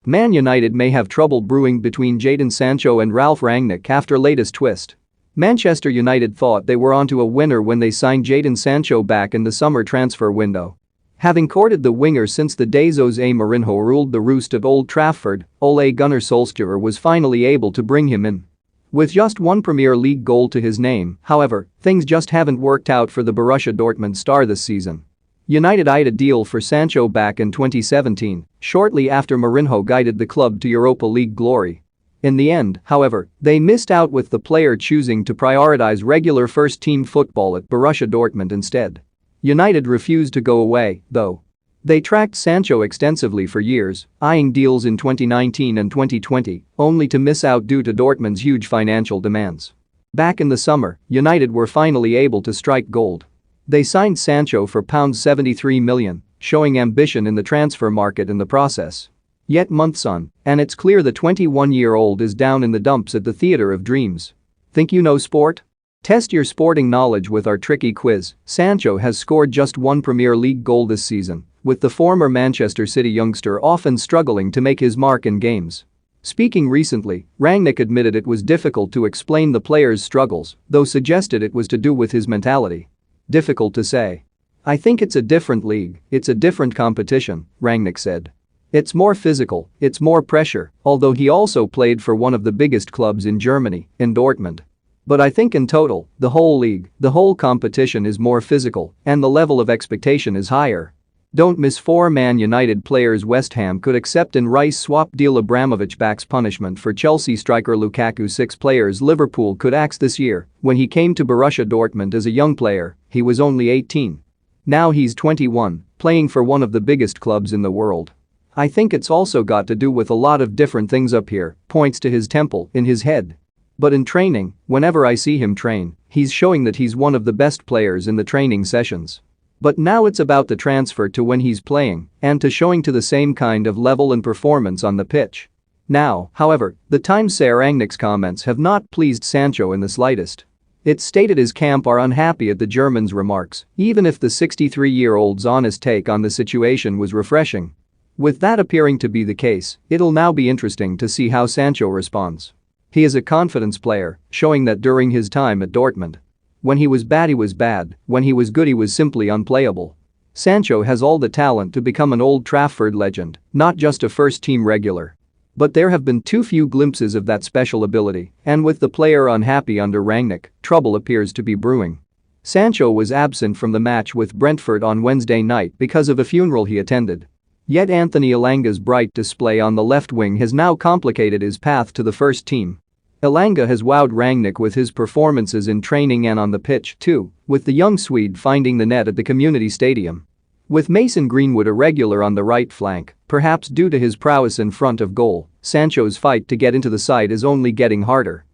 Man United may have trouble brewing between Jadon Sancho and Ralf Rangnick after latest twist. Manchester United thought they were onto a winner when they signed Jadon Sancho back in the summer transfer window. Having courted the winger since the days Jose Mourinho ruled the roost of Old Trafford, Ole Gunnar Solskjaer was finally able to bring him in. With just one Premier League goal to his name, however, things just haven't worked out for the Borussia Dortmund star this season. United eyed a deal for Sancho back in 2017, shortly after Mourinho guided the club to Europa League glory. In the end, however, they missed out with the player choosing to prioritize regular first-team football at Borussia Dortmund instead. United refused to go away, though. They tracked Sancho extensively for years, eyeing deals in 2019 and 2020, only to miss out due to Dortmund's huge financial demands. Back in the summer, United were finally able to strike gold. They signed Sancho for £73 million, showing ambition in the transfer market in the process. Yet months on, and it's clear the 21-year-old is down in the dumps at the theatre of dreams. Think you know sport? Test your sporting knowledge with our tricky quiz. Sancho has scored just one Premier League goal this season, with the former Manchester City youngster often struggling to make his mark in games. Speaking recently, Rangnick admitted it was difficult to explain the player's struggles, though suggested it was to do with his mentality. Difficult to say. I think it's a different league, it's a different competition, Rangnick said. It's more physical, it's more pressure, although he also played for one of the biggest clubs in Germany, in Dortmund. But I think in total, the whole league, the whole competition is more physical, and the level of expectation is higher. Don't miss four Man United players West Ham could accept in Rice swap deal. Abramovich backs punishment for Chelsea striker Lukaku. 6 players Liverpool could axe this year. When he came to Borussia Dortmund as a young player, he was only 18. Now he's 21, playing for one of the biggest clubs in the world. I think it's also got to do with a lot of different things up here, points to his temple in his head. But in training, whenever I see him train, he's showing that he's one of the best players in the training sessions. But now it's about the transfer to when he's playing and to showing to the same kind of level and performance on the pitch. Now, however, the Times say Rangnick's comments have not pleased Sancho in the slightest. It's stated his camp are unhappy at the German's remarks, even if the 63-year-old's honest take on the situation was refreshing. With that appearing to be the case, it'll now be interesting to see how Sancho responds. He is a confidence player, showing that during his time at Dortmund. When he was bad, he was bad. When he was good, he was simply unplayable. Sancho has all the talent to become an Old Trafford legend, not just a first-team regular. But there have been too few glimpses of that special ability, and with the player unhappy under Rangnick, trouble appears to be brewing. Sancho was absent from the match with Brentford on Wednesday night because of a funeral he attended. Yet Anthony Elanga's bright display on the left wing has now complicated his path to the first team. Elanga has wowed Rangnick with his performances in training and on the pitch too, with the young Swede finding the net at the community stadium. With Mason Greenwood a regular on the right flank, perhaps due to his prowess in front of goal, Sancho's fight to get into the side is only getting harder.